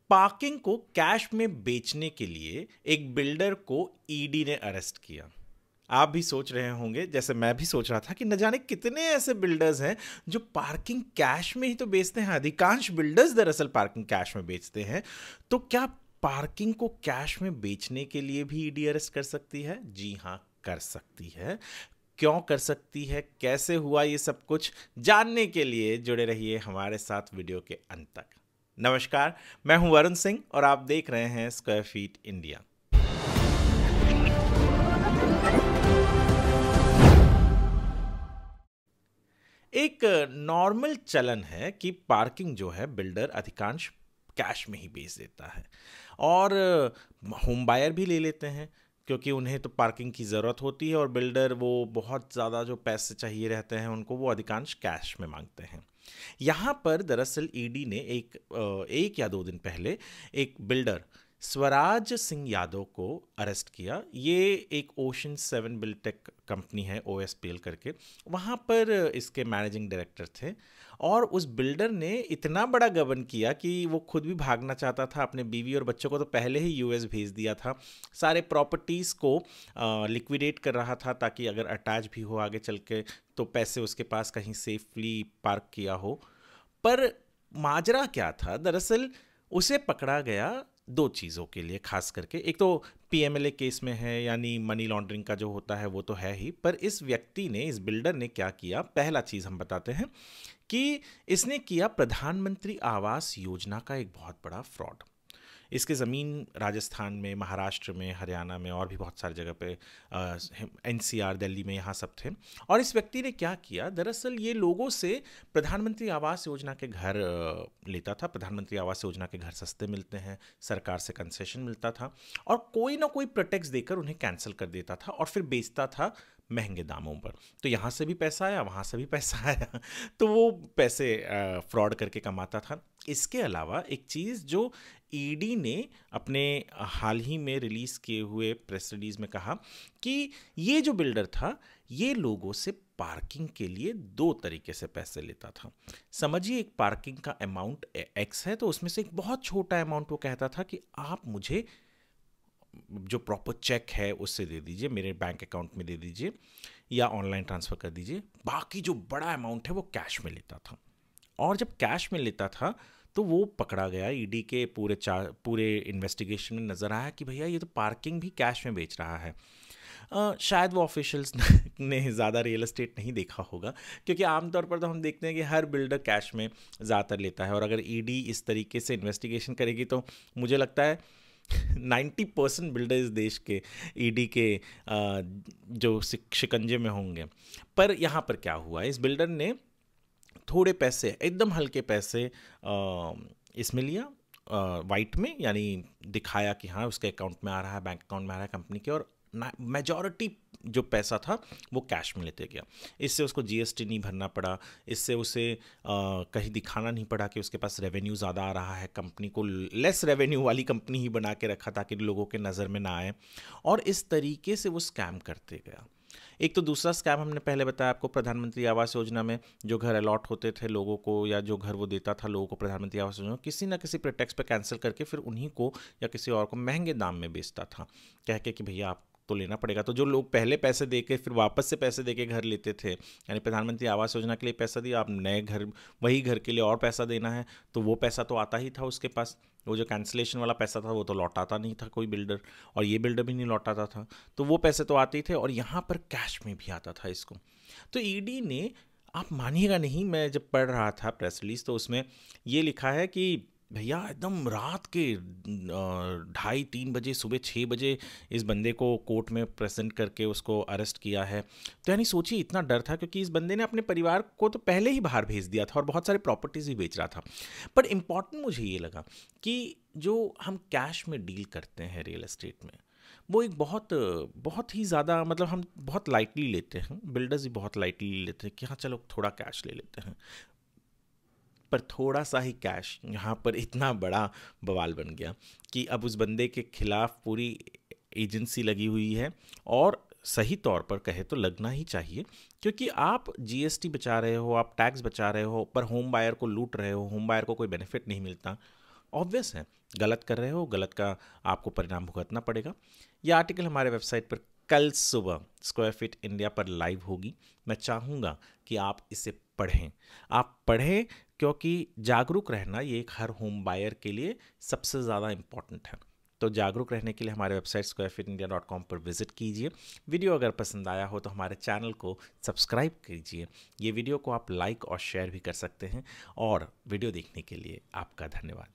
Parking को cash में बेचने के लिए एक बिल्डर को ईडी ने अरेस्ट किया। आप भी सोच रहे होंगे, जैसे मैं भी सोच रहा था, कि न जाने कितने ऐसे बिल्डर्स हैं जो पार्किंग कैश में ही तो बेचते हैं। अधिकांश बिल्डर्स दरअसल पार्किंग कैश में बेचते हैं। तो क्या पार्किंग को कैश में बेचने के लिए भी ईडी अरेस्ट कर सकती है? जी हाँ, कर सकती है। क्यों कर सकती है, कैसे हुआ, ये सब कुछ जानने के लिए जुड़े रहिए हमारे साथ वीडियो के अंत तक। नमस्कार, मैं हूं वरुण सिंह और आप देख रहे हैं स्क्वायर फीट इंडिया। एक नॉर्मल चलन है कि पार्किंग जो है बिल्डर अधिकांश कैश में ही बेच देता है और होम बायर भी ले लेते हैं, क्योंकि उन्हें तो पार्किंग की ज़रूरत होती है और बिल्डर वो बहुत ज़्यादा जो पैसे चाहिए रहते हैं उनको, वो अधिकांश कैश में मांगते हैं। यहाँ पर दरअसल ईडी ने एक या 2 दिन पहले एक बिल्डर स्वराज सिंह यादव को अरेस्ट किया। ये एक ओशन 7 बिल्टेक कंपनी है, OSPL करके, वहाँ पर इसके मैनेजिंग डायरेक्टर थे। और उस बिल्डर ने इतना बड़ा गबन किया कि वो खुद भी भागना चाहता था। अपने बीवी और बच्चों को तो पहले ही US भेज दिया था। सारे प्रॉपर्टीज़ को लिक्विडेट कर रहा था ताकि अगर अटैच भी हो आगे चल के तो पैसे उसके पास कहीं सेफली पार्क किया हो। पर माजरा क्या था, दरअसल उसे पकड़ा गया 2 चीज़ों के लिए खास करके। एक तो PMLA केस में है, यानी मनी लॉन्ड्रिंग का जो होता है वो तो है ही, पर इस व्यक्ति ने, इस बिल्डर ने क्या किया, पहला चीज़ हम बताते हैं कि इसने किया प्रधानमंत्री आवास योजना का एक बहुत बड़ा फ्रॉड। इसके ज़मीन राजस्थान में, महाराष्ट्र में, हरियाणा में और भी बहुत सारी जगह पे, NCR, दिल्ली में, यहाँ सब थे। और इस व्यक्ति ने क्या किया, दरअसल ये लोगों से प्रधानमंत्री आवास योजना के घर लेता था। प्रधानमंत्री आवास योजना के घर सस्ते मिलते हैं, सरकार से कंसेशन मिलता था, और कोई ना कोई प्रोटेक्ट देकर उन्हें कैंसिल कर देता था और फिर बेचता था महंगे दामों पर। तो यहाँ से भी पैसा आया, वहाँ से भी पैसा आया, तो वो पैसे फ्रॉड करके कमाता था। इसके अलावा एक चीज़ जो ईडी ने अपने हाल ही में रिलीज़ किए हुए प्रेस रिलीज में कहा कि ये जो बिल्डर था, ये लोगों से पार्किंग के लिए 2 तरीके से पैसे लेता था। समझिए, एक पार्किंग का अमाउंट X है, तो उसमें से एक बहुत छोटा अमाउंट वो कहता था कि आप मुझे जो प्रॉपर चेक है उससे दे दीजिए, मेरे बैंक अकाउंट में दे दीजिए या ऑनलाइन ट्रांसफ़र कर दीजिए। बाकी जो बड़ा अमाउंट है वो कैश में लेता था। और जब कैश में लेता था तो वो पकड़ा गया। ईडी के पूरे इन्वेस्टिगेशन में नज़र आया कि भैया ये तो पार्किंग भी कैश में बेच रहा है। शायद वो ऑफिशियल्स ने ज़्यादा रियल एस्टेट नहीं देखा होगा, क्योंकि आमतौर पर तो हम देखते हैं कि हर बिल्डर कैश में ज़्यादातर लेता है। और अगर ईडी इस तरीके से इन्वेस्टिगेशन करेगी तो मुझे लगता है 90% बिल्डर इस देश के ईडी के जो शिकंजे में होंगे। पर यहाँ पर क्या हुआ, इस बिल्डर ने थोड़े पैसे, एकदम हल्के पैसे इसमें लिया, वाइट में, यानी दिखाया कि हाँ उसके अकाउंट में आ रहा है, बैंक अकाउंट में आ रहा है कंपनी के, और मेजॉरिटी जो पैसा था वो कैश में लेते गया। इससे उसको GST नहीं भरना पड़ा, इससे उसे कहीं दिखाना नहीं पड़ा कि उसके पास रेवेन्यू ज़्यादा आ रहा है। कंपनी को लेस रेवेन्यू वाली कंपनी ही बना के रखा ताकि लोगों के नज़र में ना आए, और इस तरीके से वो स्कैम करते गया। एक तो दूसरा स्कैम हमने पहले बताया आपको, प्रधानमंत्री आवास योजना में जो घर अलॉट होते थे लोगों को, या जो घर वो देता था लोगों को प्रधानमंत्री आवास योजना, किसी ना किसी प्रेटेक्स्ट पे कैंसिल करके फिर उन्हीं को या किसी और को महंगे दाम में बेचता था, कह के कि भैया आप तो लेना पड़ेगा। तो जो लोग पहले पैसे दे के फिर वापस से पैसे दे के घर लेते थे, यानी प्रधानमंत्री आवास योजना के लिए पैसा दिया, आप नए घर, वही घर के लिए और पैसा देना है, तो वो पैसा तो आता ही था उसके पास। वो जो कैंसिलेशन वाला पैसा था वो तो लौटाता नहीं था कोई बिल्डर, और ये बिल्डर भी नहीं लौटाता था। तो वो पैसे तो आते ही थे, और यहाँ पर कैश में भी आता था इसको। तो ईडी ने, आप मानिएगा नहीं, मैं जब पढ़ रहा था प्रेस रिलीज तो उसमें ये लिखा है कि भैया एकदम रात के 2:30-3 बजे, सुबह 6 बजे इस बंदे को कोर्ट में प्रेजेंट करके उसको अरेस्ट किया है। तो यानी सोचिए, इतना डर था, क्योंकि इस बंदे ने अपने परिवार को तो पहले ही बाहर भेज दिया था और बहुत सारे प्रॉपर्टीज़ भी बेच रहा था। पर इम्पॉर्टेंट मुझे ये लगा कि जो हम कैश में डील करते हैं रियल एस्टेट में, वो एक बहुत ही ज़्यादा, मतलब हम बहुत लाइटली लेते हैं, बिल्डर्स भी बहुत लाइटली लेते हैं कि हाँ चलो थोड़ा कैश ले लेते हैं। पर थोड़ा सा ही कैश यहाँ पर इतना बड़ा बवाल बन गया कि अब उस बंदे के खिलाफ पूरी एजेंसी लगी हुई है, और सही तौर पर कहे तो लगना ही चाहिए, क्योंकि आप GST बचा रहे हो, आप टैक्स बचा रहे हो, पर होम बायर को लूट रहे हो, होम बायर को कोई बेनिफिट नहीं मिलता। ऑब्वियस है, गलत कर रहे हो, गलत का आपको परिणाम भुगतना पड़ेगा। यह आर्टिकल हमारे वेबसाइट पर कल सुबह स्क्वायर फीट इंडिया पर लाइव होगी। मैं चाहूँगा कि आप इसे पढ़ें, आप पढ़ें, क्योंकि जागरूक रहना ये एक हर होम बायर के लिए सबसे ज़्यादा इम्पॉर्टेंट है। तो जागरूक रहने के लिए हमारे वेबसाइट squarefeetindia.com पर विजिट कीजिए। वीडियो अगर पसंद आया हो तो हमारे चैनल को सब्सक्राइब कीजिए। ये वीडियो को आप लाइक और शेयर भी कर सकते हैं। और वीडियो देखने के लिए आपका धन्यवाद।